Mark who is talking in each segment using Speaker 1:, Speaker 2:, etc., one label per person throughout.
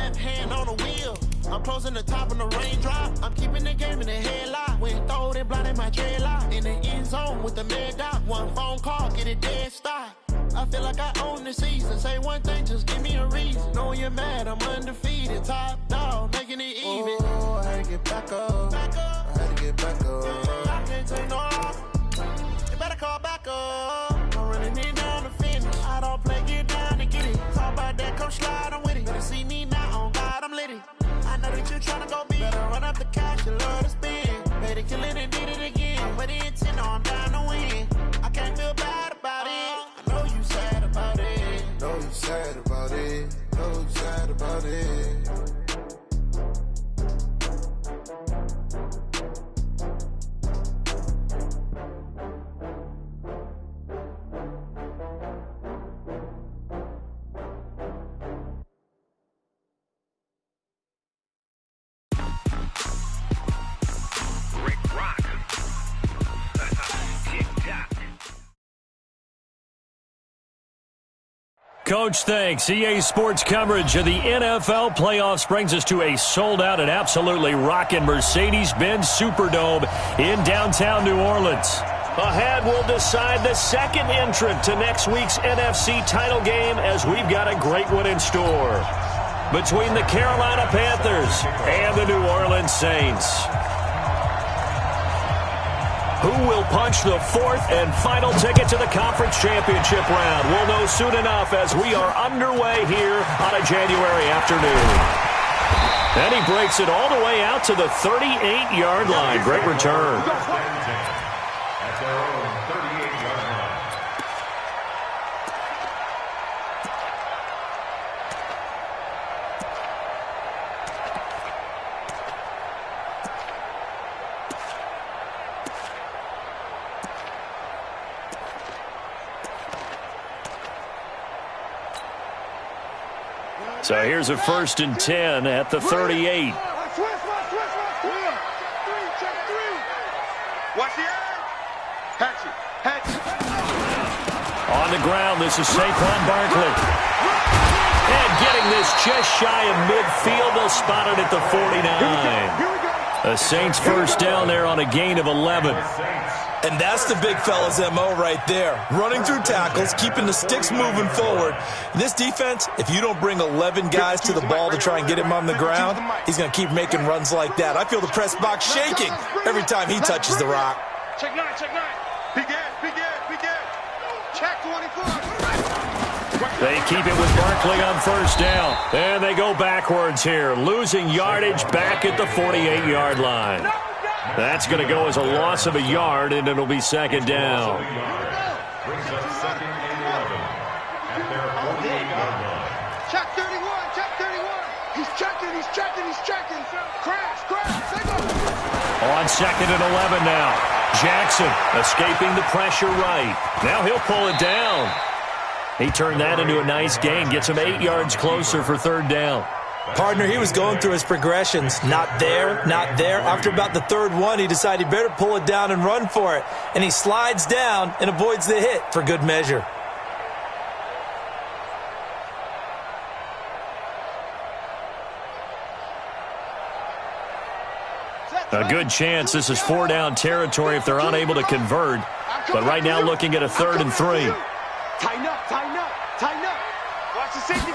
Speaker 1: left hand on the wheel. I'm closing the top on the raindrop. I'm keeping the game in the headlock. When throwed and blinded my dreadlock. In the end zone with the mad dot. One phone call, get it dead stop. I feel like I own the season. Say one thing, just give me a reason. Knowing you're mad, I'm undefeated. Top dog, making it even. Oh, I had to get back up. I had to get back up. I can't take no loss. You better call back up. I'm running it down the finish. I don't play, get down to get it. Talk about that, come slide, I'm with it. Better see me now, on God, I'm litty. I know that you're trying to go big. Better run up the cash, you love to spend. Better kill it and did it again. I put it in, I'm down to win. I can't feel bad about it. I know you sad about it. Know you sad about it. Know you sad about it.
Speaker 2: Coach, thanks. EA Sports coverage of the NFL playoffs brings us to a sold-out and absolutely rocking Mercedes-Benz Superdome in downtown New Orleans. Ahead, we'll decide the second entrant to next week's NFC title game as we've got a great one in store between the Carolina Panthers and the New Orleans Saints. Who will punch the fourth and final ticket to the conference championship round? We'll know soon enough as we are underway here on a January afternoon. And he breaks it all the way out to the 38-yard line. Great return.
Speaker 3: At their own 38-yard line.
Speaker 2: So here's a 1st and 10 at the 38. On the ground, this is Saquon Barkley. And getting this just shy of midfield, they'll spot it at the 49. The Saints first down there on a gain of 11.
Speaker 4: And that's the big fella's MO right there. Running through tackles, keeping the sticks moving forward. This defense, if you don't bring 11 guys to the ball to try and get him on the ground, he's going to keep making runs like that. I feel the press box shaking every time he touches the rock.
Speaker 5: Check 9, check 9. Begin. Check 24.
Speaker 2: They keep it with Barkley on first down. And they go backwards here, losing yardage back at the 48-yard line. That's going to go as a loss of a yard, and it'll be second down.
Speaker 3: Brings up 2nd and 11 at their 48-yard line.
Speaker 5: Check 31. He's checking. Crash.
Speaker 2: On 2nd and 11 now. Jackson escaping the pressure right. Now he'll pull it down. He turned that into a nice gain. Gets him 8 yards closer for 3rd down.
Speaker 4: Partner, he was going through his progressions. Not there. After about the 3rd one, he decided he better pull it down and run for it. And he slides down and avoids the hit for good measure.
Speaker 2: A good chance this is 4-down territory if they're unable to convert. But right now looking at a 3rd and 3.
Speaker 5: Tighten up. Watch the safety.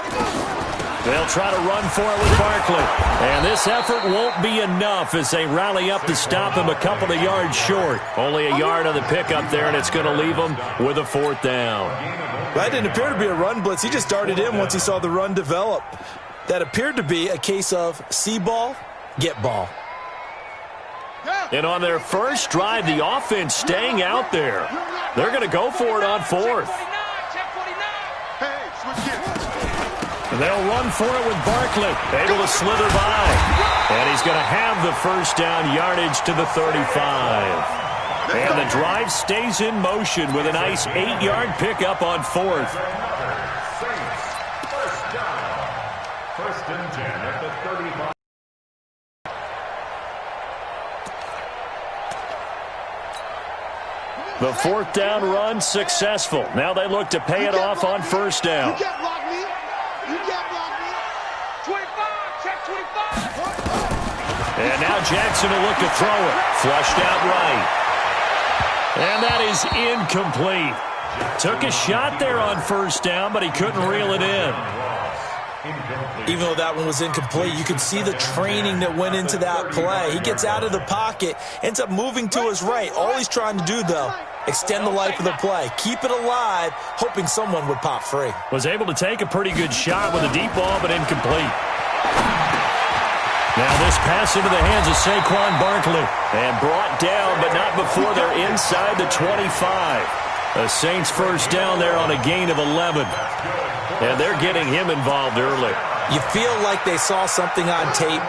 Speaker 2: They'll try to run for it with Barkley. And this effort won't be enough as they rally up to stop him a couple of yards short. Only a yard on the pickup there, and it's going to leave him with a 4th down.
Speaker 4: That didn't appear to be a run blitz. He just darted in once he saw the run develop. That appeared to be a case of see ball, get ball.
Speaker 2: And on their first drive, the offense staying out there. They're going to go for it on 4th. And they'll run for it with Barkley, able to slither by. And he's going to have the first down yardage to the 35. And the drive stays in motion with a nice 8-yard pickup on 4th.
Speaker 3: First down. 1st and 10 at the 35.
Speaker 2: The 4th down run successful. Now they look to pay it off on first down.
Speaker 5: You can't block me. 25.
Speaker 2: And now Jackson will look to throw it. Flushed out right. And that is incomplete. Took a shot there on first down, but he couldn't reel it in.
Speaker 4: Even though that one was incomplete, you can see the training that went into that play. He gets out of the pocket, ends up moving to his right. All he's trying to do, though, extend the life of the play. Keep it alive, hoping someone would pop free.
Speaker 2: Was able to take a pretty good shot with a deep ball, but incomplete. Now this pass into the hands of Saquon Barkley. And brought down, but not before they're inside the 25. The Saints first down there on a gain of 11. And they're getting him involved early.
Speaker 4: You feel like they saw something on tape,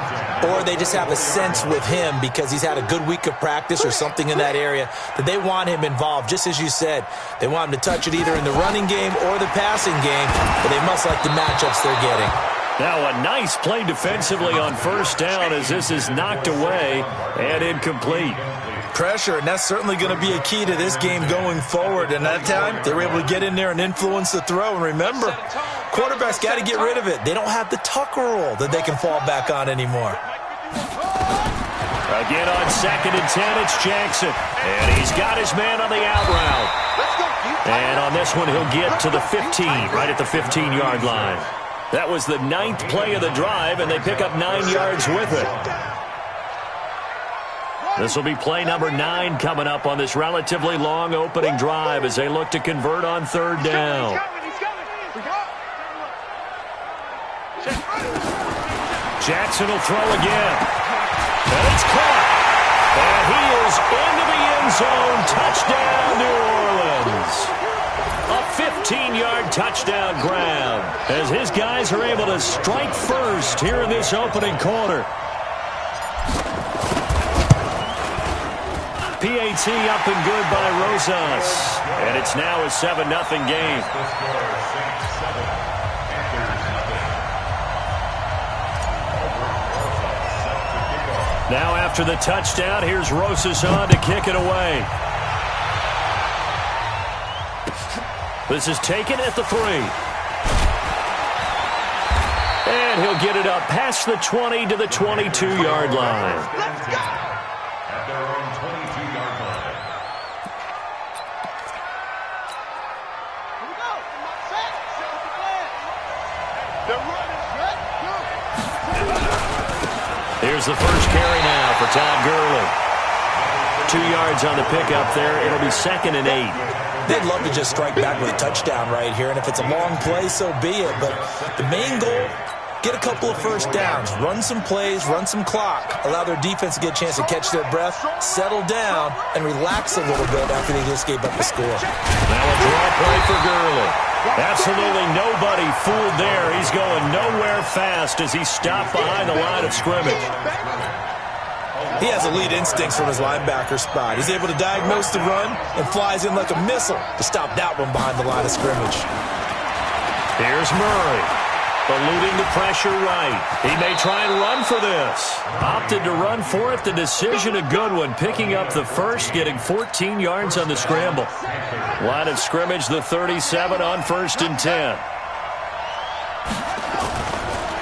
Speaker 4: or they just have a sense with him because he's had a good week of practice or something in that area that they want him involved. Just as you said, they want him to touch it either in the running game or the passing game, but they must like the matchups they're getting.
Speaker 2: Now a nice play defensively on first down as this is knocked away and incomplete.
Speaker 4: Pressure, and that's certainly going to be a key to this game going forward. And that time, they were able to get in there and influence the throw. And remember, quarterbacks got to get rid of it. They don't have the tuck rule that they can fall back on anymore.
Speaker 2: Again on 2nd and 10, it's Jackson. And he's got his man on the out route. And on this one, he'll get to the 15, right at the 15-yard line. That was the 9th play of the drive, and they pick up 9 yards with it. This will be play number 9 coming up on this relatively long opening drive as they look to convert on 3rd down. Jackson will throw again. And it's caught. And he is into the end zone. Touchdown, New Orleans. A 15-yard touchdown grab as his guys are able to strike first here in this opening quarter. PAT up and good by Rosas. And it's now a 7-0 game. Now after the touchdown, here's Rosas on to kick it away. This is taken at the 3. And he'll get it up past the 20 to the 22-yard line.
Speaker 3: At their own 22-yard line.
Speaker 2: Here's the first carry now for Todd Gurley. 2 yards on the pickup there. It'll be 2nd and 8.
Speaker 4: They'd love to just strike back with a touchdown right here, and if it's a long play, so be it. But the main goal, get a couple of first downs, run some plays, run some clock, allow their defense to get a chance to catch their breath, settle down, and relax a little bit after they just gave up the score.
Speaker 2: Now a draw play for Gurley. Absolutely nobody fooled there. He's going nowhere fast as he stopped behind the line of scrimmage.
Speaker 4: He has elite instincts from his linebacker spot. He's able to diagnose the run and flies in like a missile to stop that one behind the line of scrimmage.
Speaker 2: Here's Murray, eluding the pressure right. He may try and run for this. Opted to run for it. The decision a good one, picking up the first, getting 14 yards on the scramble. Line of scrimmage, the 37 on 1st and 10.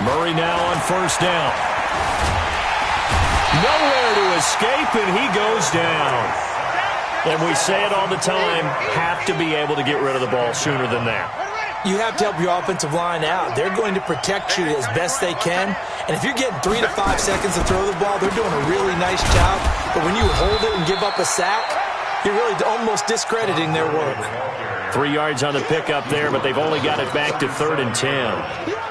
Speaker 2: Murray now on first down. Nowhere to escape, and he goes down. And we say it all the time, have to be able to get rid of the ball sooner than that.
Speaker 4: You have to help your offensive line out. They're going to protect you as best they can. And if you're getting 3 to 5 seconds to throw the ball, they're doing a really nice job. But when you hold it and give up a sack, you're really almost discrediting their work.
Speaker 2: 3 yards on the pickup there, but they've only got it back to 3rd and 10.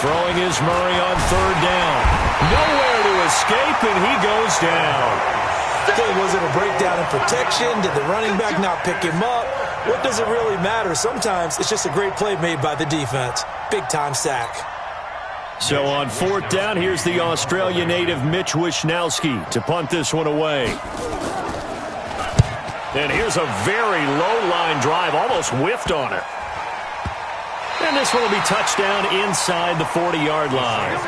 Speaker 2: Throwing is Murray on 3rd down. Nowhere to escape, and he goes down.
Speaker 4: Was it a breakdown in protection? Did the running back not pick him up? What does it really matter? Sometimes it's just a great play made by the defense. Big-time sack.
Speaker 2: So on 4th down, here's the Australia native Mitch Wishnowski to punt this one away. And here's a very low-line drive, almost whiffed on it. And this one will be touchdown inside the 40-yard line.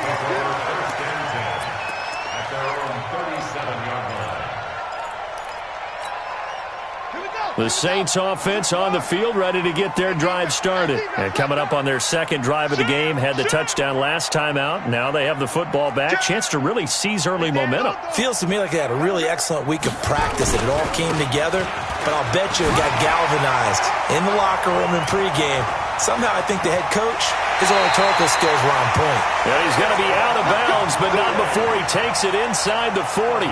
Speaker 5: Here we go.
Speaker 2: The Saints offense on the field, ready to get their drive started. And coming up on their second drive of the game, had the touchdown last time out. Now they have the football back. Chance to really seize early momentum.
Speaker 4: Feels to me like they had a really excellent week of practice, and it all came together. But I'll bet you it got galvanized in the locker room in pregame. Somehow I think the head coach, his oratorical skills were on point.
Speaker 2: Yeah, he's going to be out of bounds, but not before he takes it inside the 40.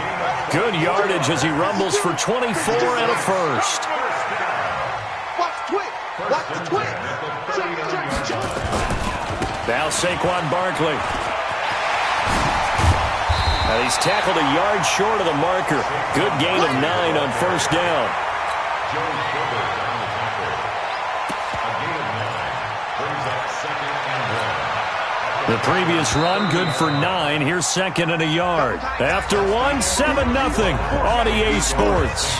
Speaker 2: Good yardage as he rumbles for 24 and a first.
Speaker 5: Watch the twig. Watch the twig.
Speaker 2: Now Saquon Barkley. Now he's tackled a yard short of the marker. Good gain of 9 on first down. The previous run, good for 9. Here's second and a yard. After 1, 7-0 on EA Sports.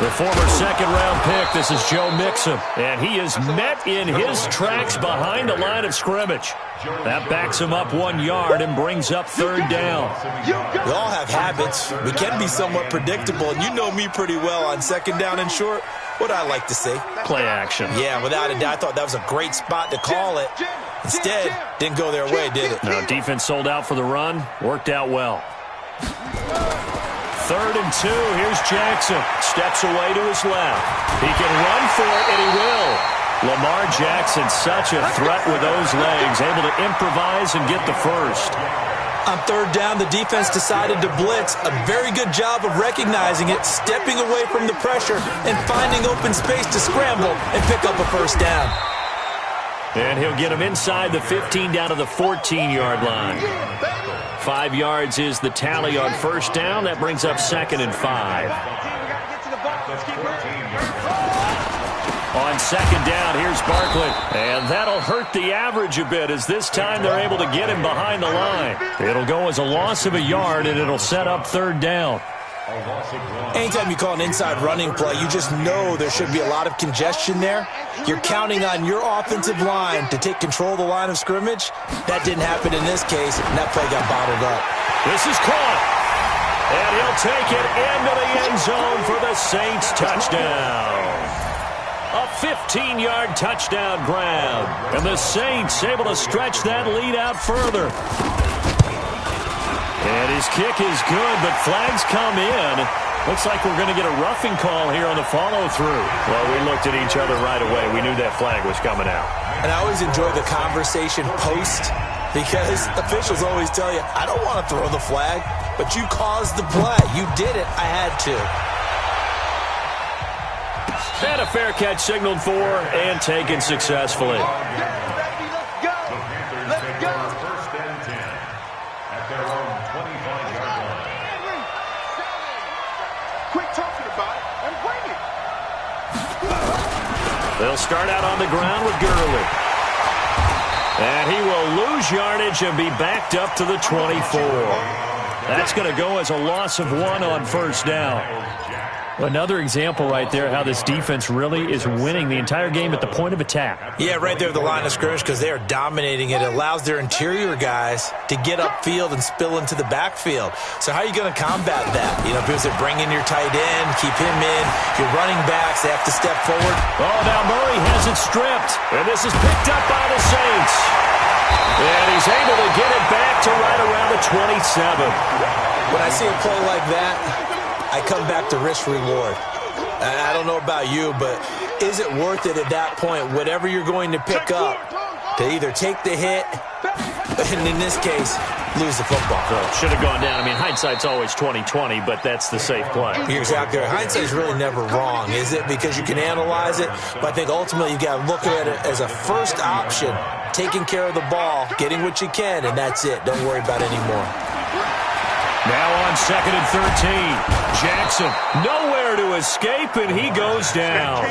Speaker 2: The former second-round pick, this is Joe Mixon, and he is met in his tracks behind the line of scrimmage. That backs him up 1 yard and brings up third down.
Speaker 4: We all have habits. We can be somewhat predictable, and you know me pretty well on second down and short. What I like to say?
Speaker 2: Play action.
Speaker 4: Yeah, without a doubt, I thought that was a great spot to call it. Instead, didn't go their way, did it?
Speaker 2: No, defense sold out for the run. Worked out well. 3rd and 2. Here's Jackson. Steps away to his left. He can run for it, and he will. Lamar Jackson, such a threat with those legs, able to improvise and get the first.
Speaker 4: On third down, the defense decided to blitz. A very good job of recognizing it, stepping away from the pressure, and finding open space to scramble and pick up a first down.
Speaker 2: And he'll get him inside the 15 down to the 14-yard line. 5 yards is the tally on first down. That brings up 2nd and 5. On second down, here's Barkley. And that'll hurt the average a bit as this time they're able to get him behind the line. It'll go as a loss of a yard, and it'll set up third down.
Speaker 4: Anytime you call an inside running play, you just know there should be a lot of congestion there. You're counting on your offensive line to take control of the line of scrimmage. That didn't happen in this case, and that play got bottled up.
Speaker 2: This is caught. And he'll take it into the end zone for the Saints touchdown. A 15-yard touchdown grab. And the Saints able to stretch that lead out further. And his kick is good, but flags come in. Looks like we're going to get a roughing call here on the follow-through. Well, we looked at each other right away. We knew that flag was coming out.
Speaker 4: And I always enjoy the conversation post because officials always tell you, I don't want to throw the flag, but you caused the play. You did it. I had to.
Speaker 2: And a fair catch signaled for and taken successfully. They'll start out on the ground with Gurley. And he will lose yardage and be backed up to the 24. That's going to go as a loss of 1 on first down. Another example right there how this defense really is winning the entire game at the point of attack.
Speaker 4: Yeah, right there at the line of scrimmage because they are dominating it. It allows their interior guys to get upfield and spill into the backfield. So how are you going to combat that? You know, people say bring in your tight end, keep him in. Your running backs, they have to step forward.
Speaker 2: Oh, now Murray has it stripped. And this is picked up by the Saints. And he's able to get it back to right around the 27.
Speaker 4: When I see a play like that, I come back to risk-reward. I don't know about you, but is it worth it at that point, whatever you're going to pick up, to either take the hit, and in this case, lose the football?
Speaker 2: So should have gone down. I mean, hindsight's always 20/20, but that's the safe play.
Speaker 4: You're exactly right. Hindsight's really never wrong, is it? Because you can analyze it, but I think ultimately you got to look at it as a first option, taking care of the ball, getting what you can, and that's it. Don't worry about it anymore.
Speaker 2: Now on 2nd and 13. Jackson nowhere to escape, and he goes down.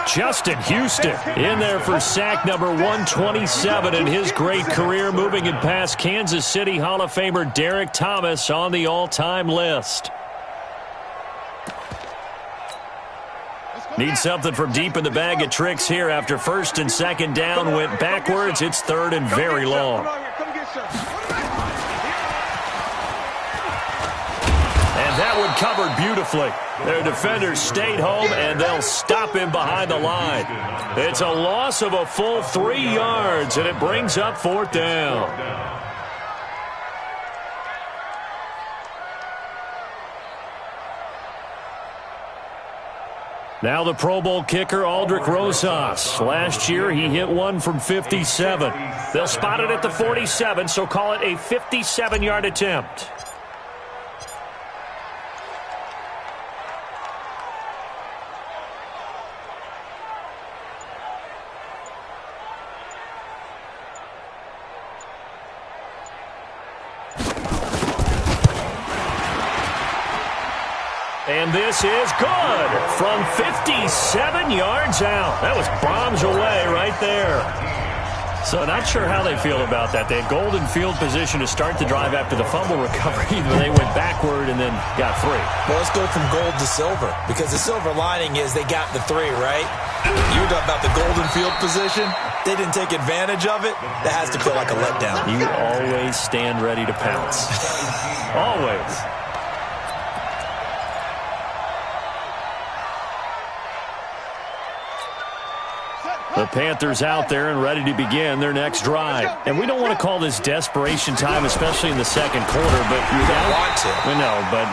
Speaker 2: Justin Houston in there for sack number 127 in his great career, moving it past Kansas City Hall of Famer Derek Thomas on the all-time list. Need something from deep in the bag of tricks here after first and second down went backwards. It's third and very long. And that one covered beautifully. Their defenders stayed home, and they'll stop him behind the line. It's a loss of a full 3 yards, and it brings up fourth down. Now the Pro Bowl kicker, Aldrich Rosas. Last year, he hit one from 57. They'll spot it at the 47, so call it a 57-yard attempt. And this is good from 57 yards out. That was bombs away right there. So not sure how they feel about that. They had golden field position to start the drive after the fumble recovery, but they went backward and then got 3.
Speaker 4: Well, let's go from gold to silver, because the silver lining is they got the 3, right? You were talking about the golden field position. They didn't take advantage of it. That has to feel like a letdown.
Speaker 2: You always stand ready to pounce. Always. The Panthers out there and ready to begin their next drive. And we don't want to call this desperation time, especially in the second quarter, but
Speaker 4: you don't want to.
Speaker 2: No, but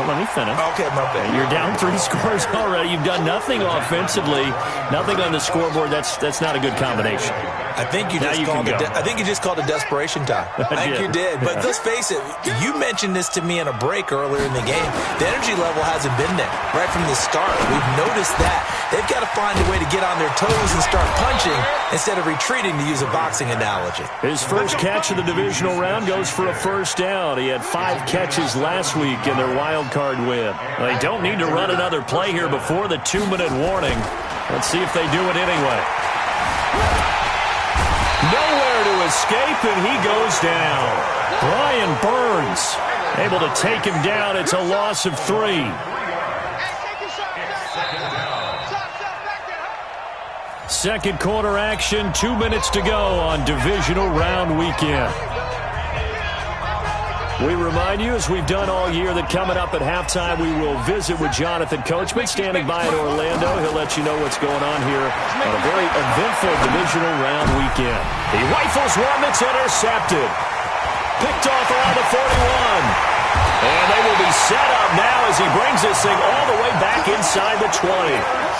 Speaker 2: let me finish.
Speaker 4: Okay, my bad.
Speaker 2: You're down 3 scores already. You've done nothing offensively, nothing on the scoreboard. That's not a good combination.
Speaker 4: I think you just called it desperation time. I think you did. But let's face it, you mentioned this to me in a break earlier in the game. The energy level hasn't been there right from the start. We've noticed that. They've got to find a way to get on their toes and start punching instead of retreating, to use a boxing analogy.
Speaker 2: His first catch of the divisional round goes for a first down. He had 5 catches last week in their wild card win. They don't need to run another play here before the 2-minute warning. Let's see if they do it anyway. Nowhere to escape, and he goes down. Brian Burns able to take him down. It's a loss of 3. Second quarter action, 2 minutes to go on divisional round weekend. We remind you, as we've done all year, that coming up at halftime, we will visit with Jonathan Coachman, standing by in Orlando. He'll let you know what's going on here on a very eventful divisional round weekend. He rifles one that's intercepted. Picked off around the 41. And they will be set up now as he brings this thing all the way back inside the 20.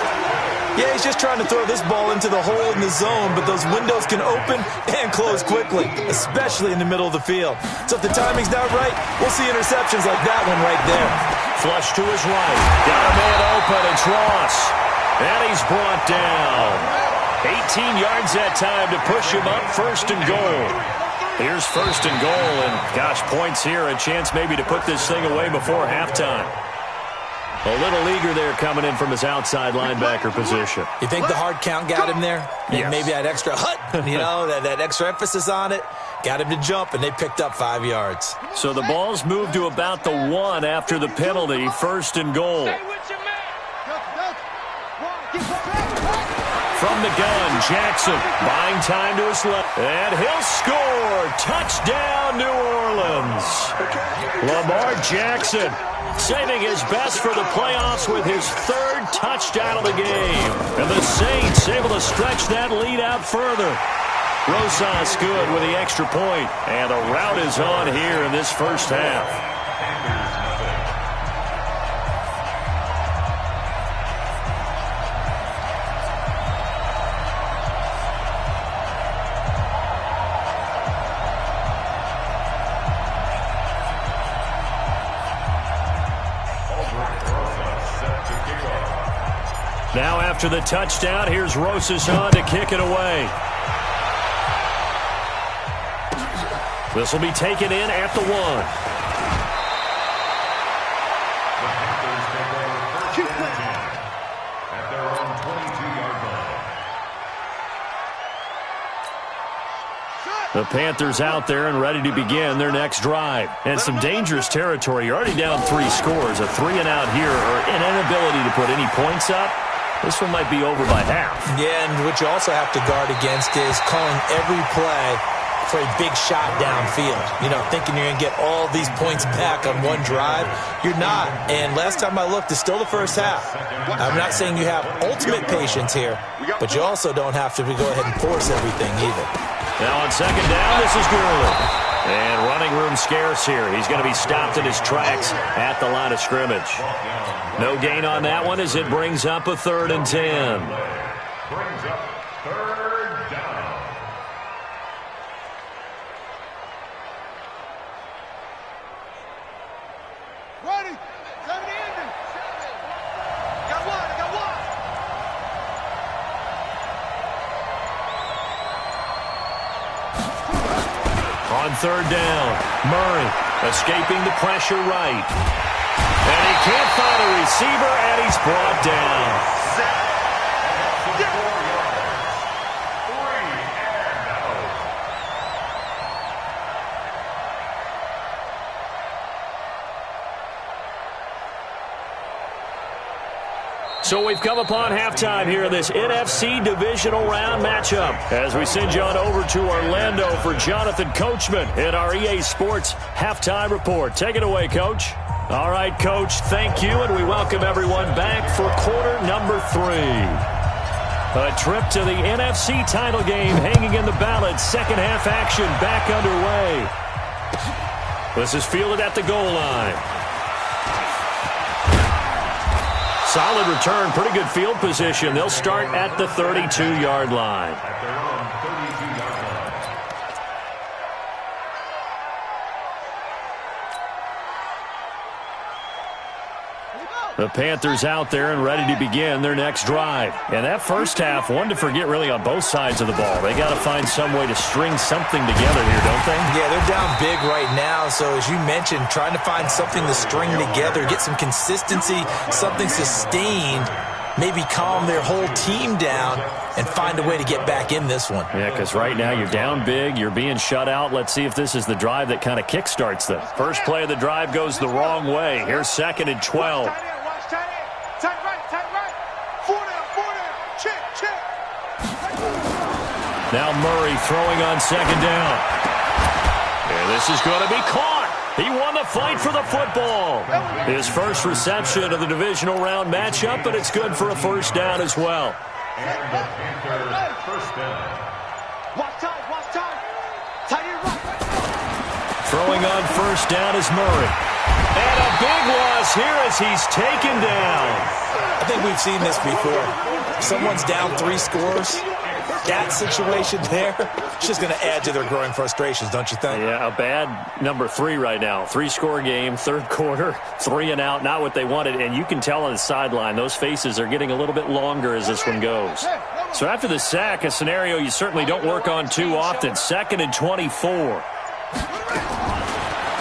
Speaker 4: Yeah, he's just trying to throw this ball into the hole in the zone, but those windows can open and close quickly, especially in the middle of the field. So if the timing's not right, we'll see interceptions like that one right there.
Speaker 2: Flush to his right. Got a man open. It's Ross. And he's brought down. 18 yards that time to push him up, first and goal. Here's first and goal, and gosh, points here. A chance maybe to put this thing away before halftime. A little eager there coming in from his outside linebacker position.
Speaker 4: You think the hard count got him there?
Speaker 2: Yes.
Speaker 4: Maybe that extra that extra emphasis on it got him to jump, and they picked up 5 yards.
Speaker 2: So the ball's moved to about the 1 after the penalty, first and goal. From the gun, Jackson buying time to his left. And he'll score. Touchdown, New Orleans. Lamar Jackson saving his best for the playoffs with his 3rd touchdown of the game. And the Saints able to stretch that lead out further. Rosas good with the extra point. And the rout is on here in this first half. Now after the touchdown, here's Rosas on to kick it away. This will be taken in at the 1.
Speaker 3: At their own 22-yard line.
Speaker 2: The Panthers out there and ready to begin their next drive. And some dangerous territory. You're already down 3 scores. A 3-and-out here, or an inability to put any points up. This one might be over by half.
Speaker 4: Yeah, and what you also have to guard against is calling every play for a big shot downfield. You know, thinking you're going to get all these points back on one drive. You're not. And last time I looked, it's still the first half. I'm not saying you have ultimate patience here, but you also don't have to go ahead and force everything either.
Speaker 2: Now on second down, this is Gurley. And running room scarce here. He's going to be stopped in his tracks at the line of scrimmage. No gain on that one as it brings up a 3rd and 10.
Speaker 3: Brings up 3rd down.
Speaker 5: Ready. 70 ending. Got one. I got one.
Speaker 2: On 3rd down, Murray escaping the pressure right. And he can't find a receiver, and he's brought down. So we've come upon halftime here in this NFC divisional round matchup as we send you on over to Orlando for Jonathan Coachman in our EA Sports Halftime Report. Take it away, Coach. All right, Coach, thank you, and we welcome everyone back for quarter number 3. A trip to the NFC title game hanging in the balance. Second half action back underway. This is fielded at the goal line. Solid return, pretty good field position. They'll start at the 32-yard line.
Speaker 3: At their own 32-yard line.
Speaker 2: The Panthers out there and ready to begin their next drive. And that first half, one to forget really on both sides of the ball. They got to find some way to string something together here, don't they?
Speaker 4: Yeah, they're down big right now. So as you mentioned, trying to find something to string together, get some consistency, something sustained, maybe calm their whole team down and find a way to get back in this one.
Speaker 2: Yeah, because right now you're down big, you're being shut out. Let's see if this is the drive that kind of kickstarts them. First play of the drive goes the wrong way. Here's 2nd and 12.
Speaker 5: Tight right. 4 down. Check.
Speaker 2: Now Murray throwing on 2nd down. And this is going to be caught. He won the fight for the football. His first reception of the divisional round matchup, but it's good for a first down as well.
Speaker 3: And the Panthers first down.
Speaker 5: Watch time. Tight end right.
Speaker 2: Throwing on first down is Murray. And a big loss here as he's taken down.
Speaker 4: I think we've seen this before. Someone's down 3 scores. That situation there, it's just going to add to their growing frustrations, don't you think?
Speaker 2: Yeah, a bad number 3 right now. 3-score game, 3rd quarter, 3 and out, not what they wanted. And you can tell on the sideline, those faces are getting a little bit longer as this one goes. So after the sack, a scenario you certainly don't work on too often. 2nd and 24.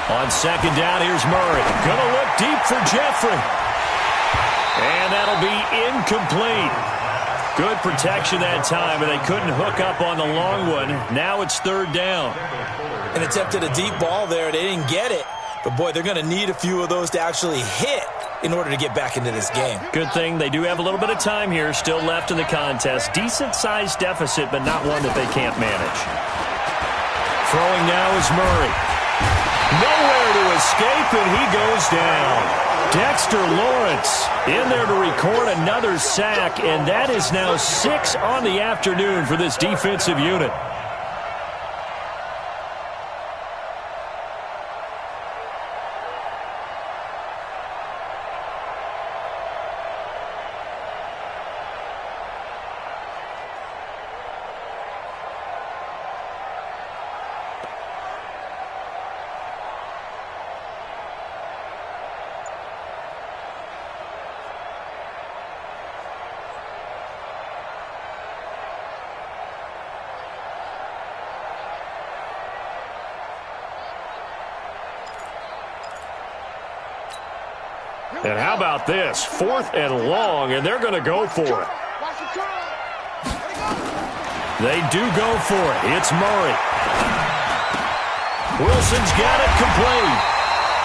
Speaker 2: On 2nd down, here's Murray. Going to look deep for Jeffrey. And that'll be incomplete. Good protection that time, but they couldn't hook up on the long one. Now it's 3rd down.
Speaker 4: And attempted a deep ball there. They didn't get it. But, boy, they're going to need a few of those to actually hit in order to get back into this game.
Speaker 2: Good thing they do have a little bit of time here still left in the contest. Decent-sized deficit, but not one that they can't manage. Throwing now is Murray. Nowhere to escape, and he goes down. Dexter Lawrence in there to record another sack, and that is now 6 on the afternoon for this defensive unit. And how about this? 4th and long, and they're going to go for it. They do go for it. It's Murray. Wilson's got it complete.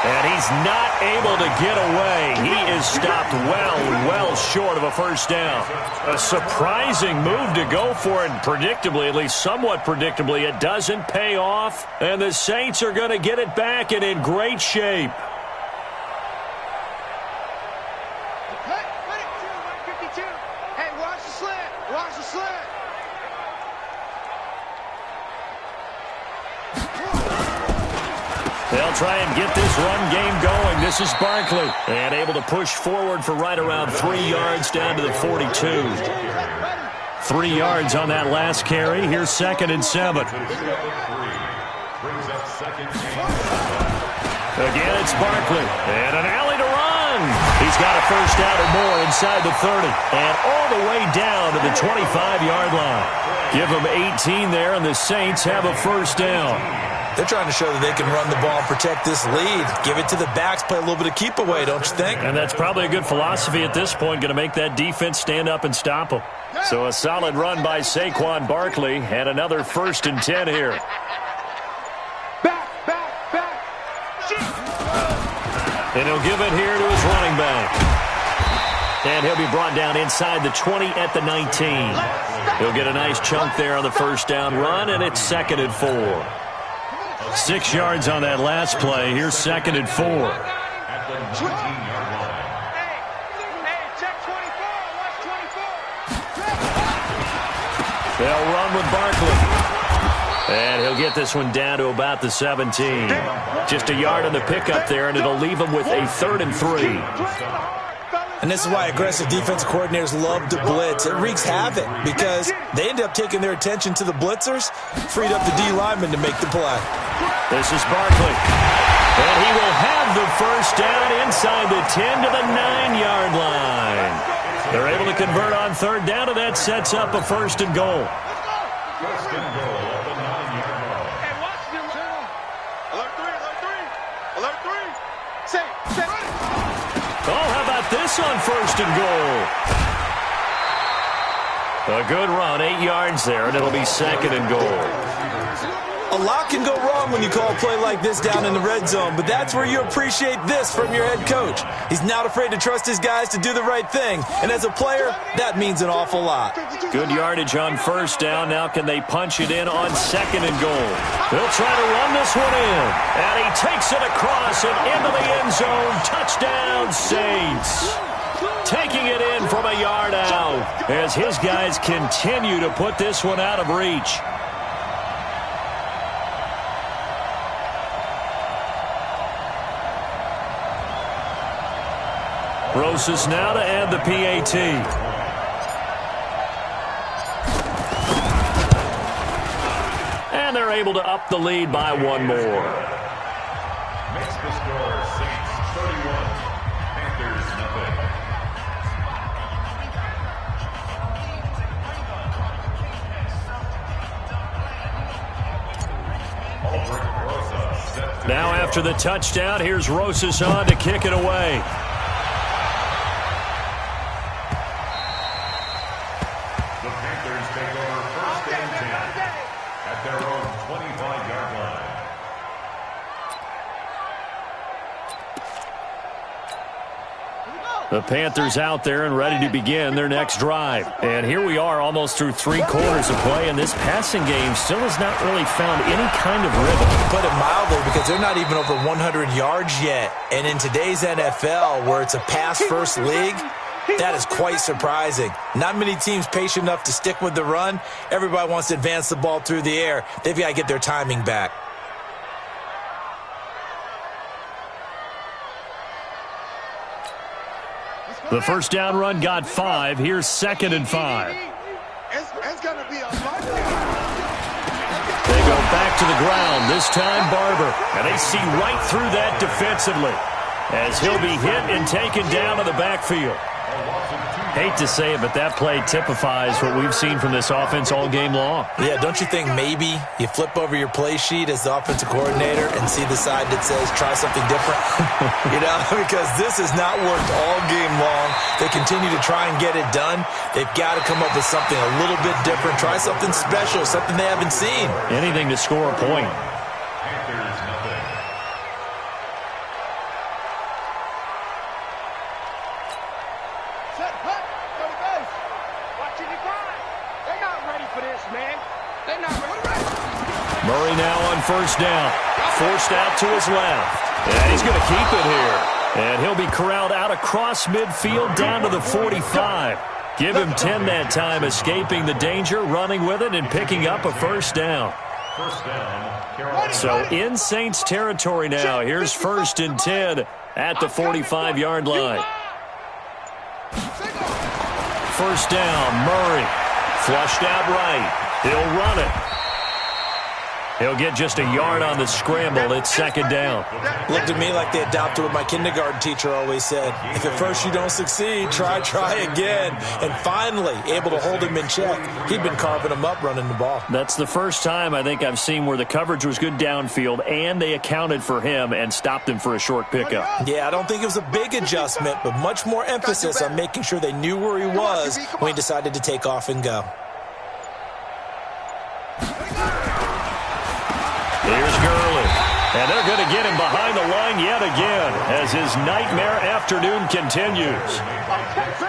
Speaker 2: And he's not able to get away. He is stopped well short of a first down. A surprising move to go for it, and predictably, at least somewhat predictably, it doesn't pay off. And the Saints are going to get it back and in great shape.
Speaker 5: Hey, watch the slant. Watch the slant.
Speaker 2: They'll try and get this run game going. This is Barkley. And able to push forward for right around 3 yards down to the 42. 3 yards on that last carry. Here's 2nd and 7. Again, it's Barkley. And an alley to run. He's got a first down or more inside the 30. And all the way down to the 25-yard line. Give them 18 there, and the Saints have a first down.
Speaker 4: They're trying to show that they can run the ball and protect this lead. Give it to the backs, play a little bit of keep away, don't you think?
Speaker 2: And that's probably a good philosophy at this point, going to make that defense stand up and stop them. So a solid run by Saquon Barkley, and another 1st and 10 here.
Speaker 5: Back.
Speaker 2: And he'll give it here to his running back. And he'll be brought down inside the 20 at the 19. He'll get a nice chunk there on the first down run, and it's 2nd and 4. 6 yards on that last play. Here's 2nd and 4.
Speaker 3: At the 19-yard line.
Speaker 5: Hey, check 24. Watch 24.
Speaker 2: They'll run with Barkley. And he'll get this one down to about the 17. Just a yard on the pickup there, and it'll leave him with a 3rd and 3.
Speaker 4: And this is why aggressive defensive coordinators love to blitz. It wreaks havoc because they end up taking their attention to the blitzers, freed up the D lineman to make the play.
Speaker 2: This is Barkley. And he will have the first down inside the 10 to the 9-yard line. They're able to convert on 3rd down, and that sets up a 1st and goal.
Speaker 3: 1st and goal at the 9-yard line.
Speaker 5: Hey, watch the alert 3. Say.
Speaker 2: Oh, how about this on 1st and goal? A good run, 8 yards there, and it'll be 2nd and goal.
Speaker 4: A lot can go wrong when you call a play like this down in the red zone, but that's where you appreciate this from your head coach. He's not afraid to trust his guys to do the right thing, and as a player, that means an awful lot.
Speaker 2: Good yardage on 1st down. Now can they punch it in on 2nd and goal? They'll try to run this one in, and he takes it across and into the end zone. Touchdown, Saints. Taking it in from a yard out as his guys continue to put this one out of reach. Rosas now to add the PAT. And they're able to up the lead by one more.
Speaker 3: Makes the score Saints 31, Panthers nothing.
Speaker 2: Now after the touchdown, here's Rosas on to kick it away. The Panthers out there and ready to begin their next drive. And here we are almost through 3 quarters of play, and this passing game still has not really found any kind of rhythm.
Speaker 4: Put it mildly, because they're not even over 100 yards yet. And in today's NFL, where it's a pass-first league, that is quite surprising. Not many teams patient enough to stick with the run. Everybody wants to advance the ball through the air. They've got to get their timing back.
Speaker 2: The first down run got 5. Here's 2nd and 5.
Speaker 5: It's going to be a fight.
Speaker 2: They go back to the ground, this time Barber. And they see right through that defensively as he'll be hit and taken down to the backfield. Hate to say it, but that play typifies what we've seen from this offense all game long.
Speaker 4: Yeah, don't you think maybe you flip over your play sheet as the offensive coordinator and see the side that says try something different? You know, because this has not worked all game long. They continue to try and get it done. They've got to come up with something a little bit different. Try something special, something they haven't seen.
Speaker 2: Anything to score a point. Murray now on first down. Forced out to his left. And he's going to keep it here. And he'll be corralled out across midfield down to the 45. Give him 10 that time, escaping the danger, running with it, and picking up a first down. So in Saints territory now. Here's 1st and 10 at the 45-yard line. First down, Murray. Flushed out right. He'll run it. He'll get just a yard on the scramble. It's 2nd down.
Speaker 4: Looked to me like they adopted what my kindergarten teacher always said. If at first you don't succeed, try again. And finally, able to hold him in check. He'd been carving him up running the ball.
Speaker 2: That's the first time I think I've seen where the coverage was good downfield and they accounted for him and stopped him for a short pickup.
Speaker 4: Yeah, I don't think it was a big adjustment, but much more emphasis on making sure they knew where he was when he decided to take off and go.
Speaker 2: Here's Gurley. And they're going to get him behind the line yet again as his nightmare afternoon continues.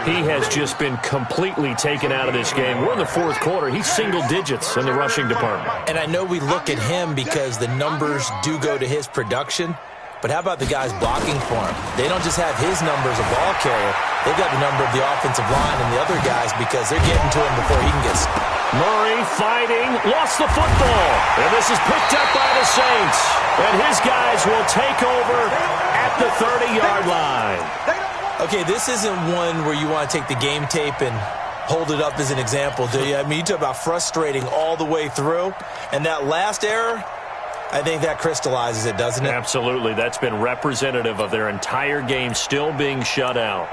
Speaker 2: He has just been completely taken out of this game. We're in the 4th quarter. He's single digits in the rushing department.
Speaker 4: And I know we look at him because the numbers do go to his production. But how about the guys blocking for him? They don't just have his number as a ball carrier. They've got the number of the offensive line and the other guys because they're getting to him before he can get started.
Speaker 2: Murray fighting, lost the football. And this is picked up by the Saints. And his guys will take over at the 30-yard line.
Speaker 4: Okay, this isn't one where you want to take the game tape and hold it up as an example, do you? I mean, you talk about frustrating all the way through. And that last error, I think that crystallizes it, doesn't it?
Speaker 2: Absolutely. That's been representative of their entire game still being shut out.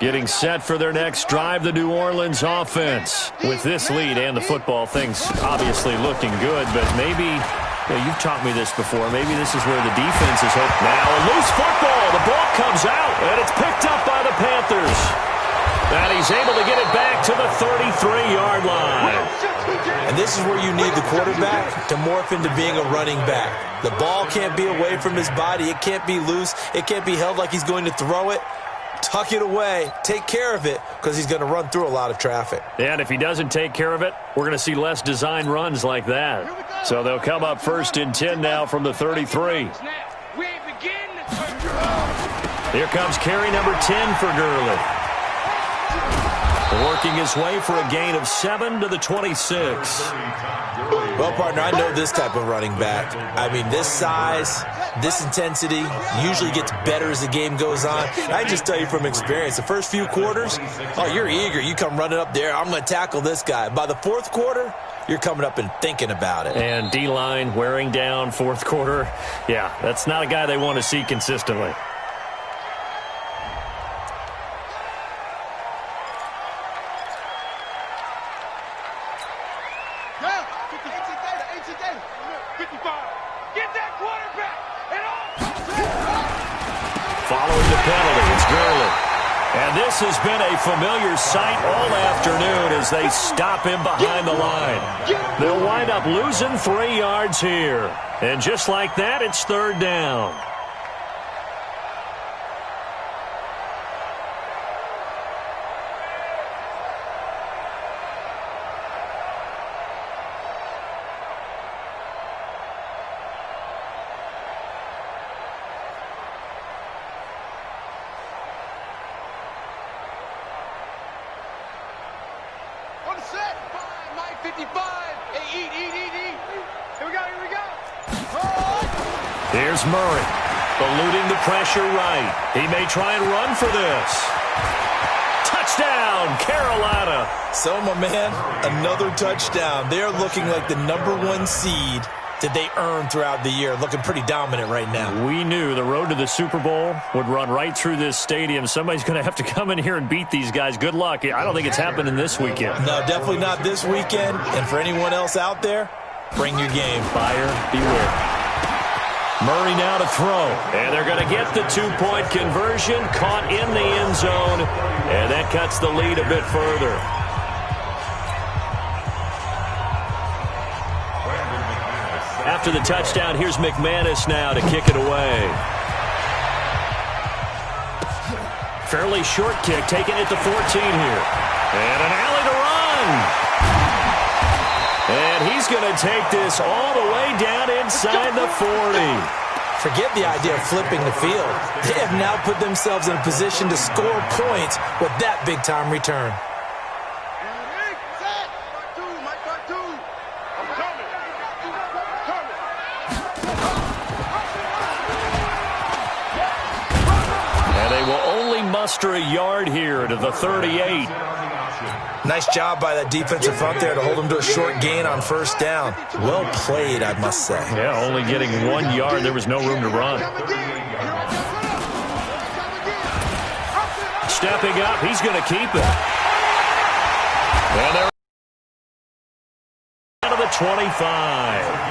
Speaker 2: Getting set for their next drive, the New Orleans offense. With this lead and the football, things obviously looking good, but maybe, you've taught me this before, maybe this is where the defense is hoping. Now a loose football, the ball comes out, and it's picked up by the Panthers. And he's able to get it back to the 33-yard line.
Speaker 4: And this is where you need the quarterback to morph into being a running back. The ball can't be away from his body. It can't be loose. It can't be held like he's going to throw it. Tuck it away, take care of it, because he's going to run through a lot of traffic.
Speaker 2: And if he doesn't take care of it, we're going to see less design runs like that. So they'll come up 1st and 10 now from the 33. Here comes carry number 10 for Gurley. Working his way for a gain of 7 to the 26.
Speaker 4: Well, partner, I know this type of running back. I mean, this size, this intensity usually gets better as the game goes on. I can just tell you from experience, the first few quarters, oh, you're eager. You come running up there, I'm going to tackle this guy. By the 4th quarter, you're coming up and thinking about it.
Speaker 2: And D-line wearing down 4th quarter. Yeah, that's not a guy they want to see consistently. Following the penalty, it's Gurley. And this has been a familiar sight all afternoon as they stop him behind the line. They'll wind up losing 3 yards here. And just like that, it's 3rd down. Here's Murray, eluding the pressure right. He may try and run for this. Touchdown, Carolina.
Speaker 4: So, my man, another touchdown. They're looking like the #1 seed that they earned throughout the year. Looking pretty dominant right now.
Speaker 2: We knew the road to the Super Bowl would run right through this stadium. Somebody's going to have to come in here and beat these guys. Good luck. I don't think it's happening this weekend.
Speaker 4: No, definitely not this weekend. And for anyone else out there, bring your game.
Speaker 2: Buyer beware. Murray now to throw. And they're going to get the 2-point conversion. Caught in the end zone. And that cuts the lead a bit further. After the touchdown, here's McManus now to kick it away. Fairly short kick, taking it to 14 here. And an alley to run. And he's going to take this all the way down inside the 40.
Speaker 4: Forget the idea of flipping the field. They have now put themselves in a position to score points with that big-time return.
Speaker 2: And they will only muster a yard here to the 38.
Speaker 4: Nice job by that defensive front there to hold him to a short gain on first down. Well played, I must say.
Speaker 2: Yeah, only getting 1 yard. There was no room to run. Stepping up, he's going to keep it. And they're out of the 25.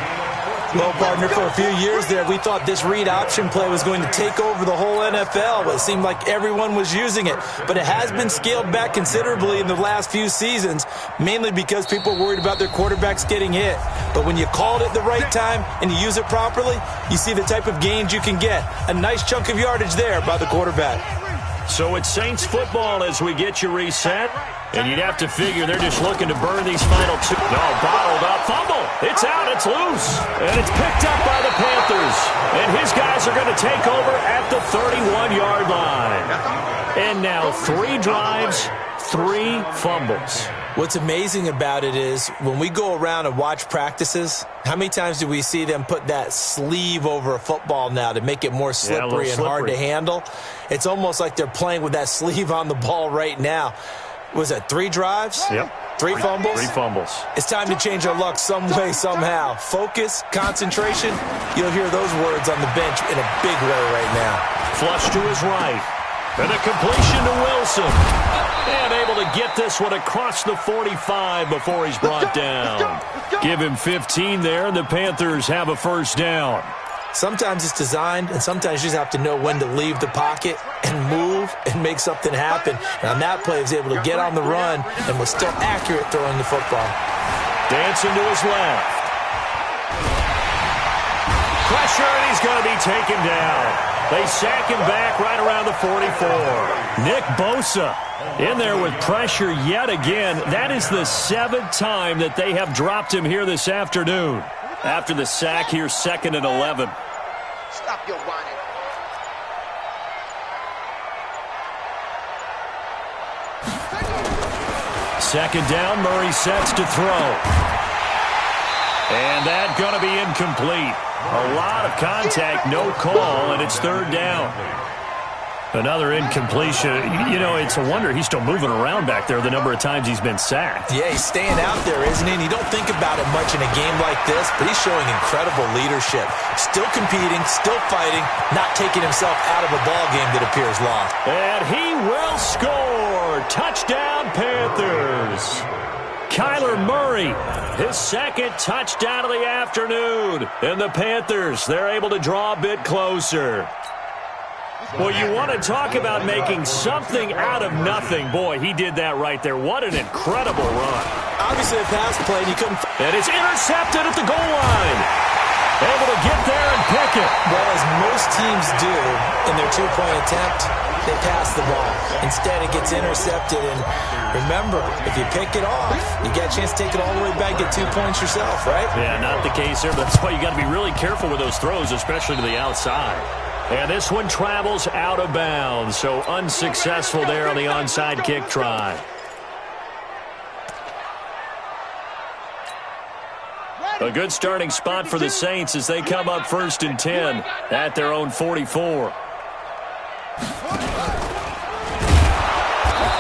Speaker 4: Well, partner, for a few years there, we thought this read option play was going to take over the whole NFL. It seemed like everyone was using it. But it has been scaled back considerably in the last few seasons, mainly because people are worried about their quarterbacks getting hit. But when you call it at the right time and you use it properly, you see the type of gains you can get. A nice chunk of yardage there by the quarterback.
Speaker 2: So it's Saints football as we get you reset. And you'd have to figure they're just looking to burn these final two. No, bottled up. Fumble. It's out. It's loose. And it's picked up by the Panthers. And his guys are going to take over at the 31-yard line. And now 3 drives, 3 fumbles.
Speaker 4: What's amazing about it is when we go around and watch practices, how many times do we see them put that sleeve over a football now to make it more slippery and hard to handle? It's almost like they're playing with that sleeve on the ball right now. Was it 3 drives?
Speaker 2: Yep.
Speaker 4: 3 fumbles?
Speaker 2: 3 fumbles.
Speaker 4: It's time to change our luck some way, somehow. Focus, concentration. You'll hear those words on the bench in a big way right now.
Speaker 2: Flush to his right. And a completion to Wilson. And able to get this one across the 45 before he's brought down. Give him 15 there, and the Panthers have a first down.
Speaker 4: Sometimes it's designed, and sometimes you just have to know when to leave the pocket and move and make something happen. And on that play, he was able to get on the run and was still accurate throwing the football.
Speaker 2: Dancing to his left. Pressure, and he's going to be taken down. They sack him back right around the 44. Nick Bosa in there with pressure yet again. That is the 7th time that they have dropped him here this afternoon. After the sack here, 2nd and 11.
Speaker 5: Stop your whining.
Speaker 2: Second down, Murray sets to throw. And that's going to be incomplete. A lot of contact, no call, and it's 3rd down. Another incompletion. You know, it's a wonder he's still moving around back there the number of times he's been sacked.
Speaker 4: Yeah, he's staying out there, isn't he? And you don't think about it much in a game like this, but he's showing incredible leadership. Still competing, still fighting, not taking himself out of a ball game that appears lost.
Speaker 2: And he will score. Touchdown, Panthers. Kyler Murray, his 2nd touchdown of the afternoon. And the Panthers, they're able to draw a bit closer. Well, you want to talk about making something out of nothing. Boy, he did that right there. What an incredible run.
Speaker 4: Obviously a pass play, and you couldn't...
Speaker 2: And it's intercepted at the goal line. Able to get there and pick it.
Speaker 4: Well, as most teams do in their 2-point attempt, they pass the ball. Instead, it gets intercepted. And remember, if you pick it off, you get a chance to take it all the way back, get 2 points yourself, right?
Speaker 2: Yeah, not the case here. But that's why you got to be really careful with those throws, especially to the outside. And this one travels out of bounds, so unsuccessful there on the onside kick try. A good starting spot for the Saints as they come up 1st and 10 at their own 44.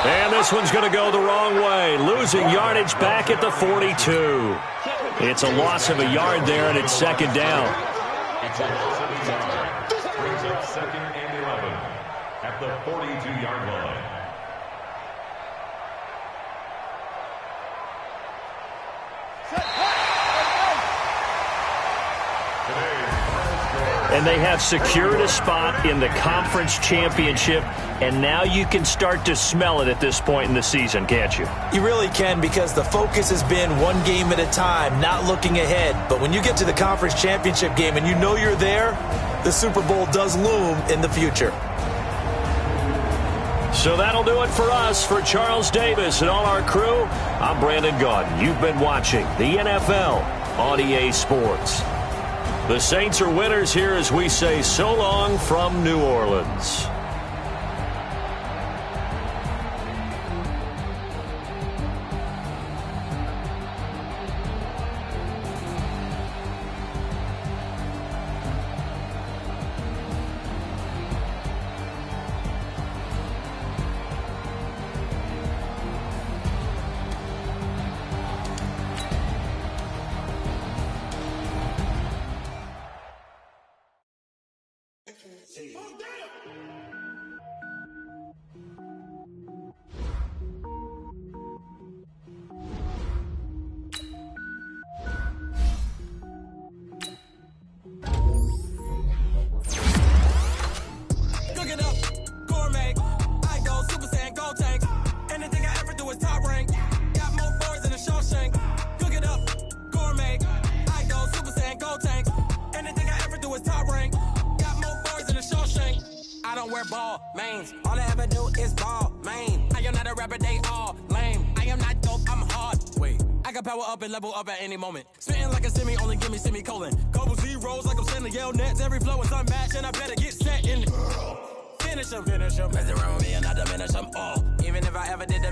Speaker 2: And this one's going to go the wrong way, losing yardage back at the 42. It's a loss of a yard there, and it's 2nd down.
Speaker 3: Brings up 2nd and 11 at the 42-yard line.
Speaker 2: And they have secured a spot in the conference championship, and now you can start to smell it at this point in the season, can't you?
Speaker 4: You really can, because the focus has been one game at a time, not looking ahead. But when you get to the conference championship game and you know you're there, the Super Bowl does loom in the future.
Speaker 2: So that'll do it for us. For Charles Davis and all our crew, I'm Brandon Gaudin. You've been watching the NFL on EA Sports. The Saints are winners here as we say so long from New Orleans.
Speaker 6: All I ever do is ball, man. I am not a rapper, they all lame. I am not dope, I'm hard. Wait, I can power up and level up at any moment. Spitting like a semi, only give me semicolon. Couple zeros like I'm sending yell nets. Every flow is unmatched and I better get set in. Finish them. Mess around with me and I diminish them all. Even if I ever did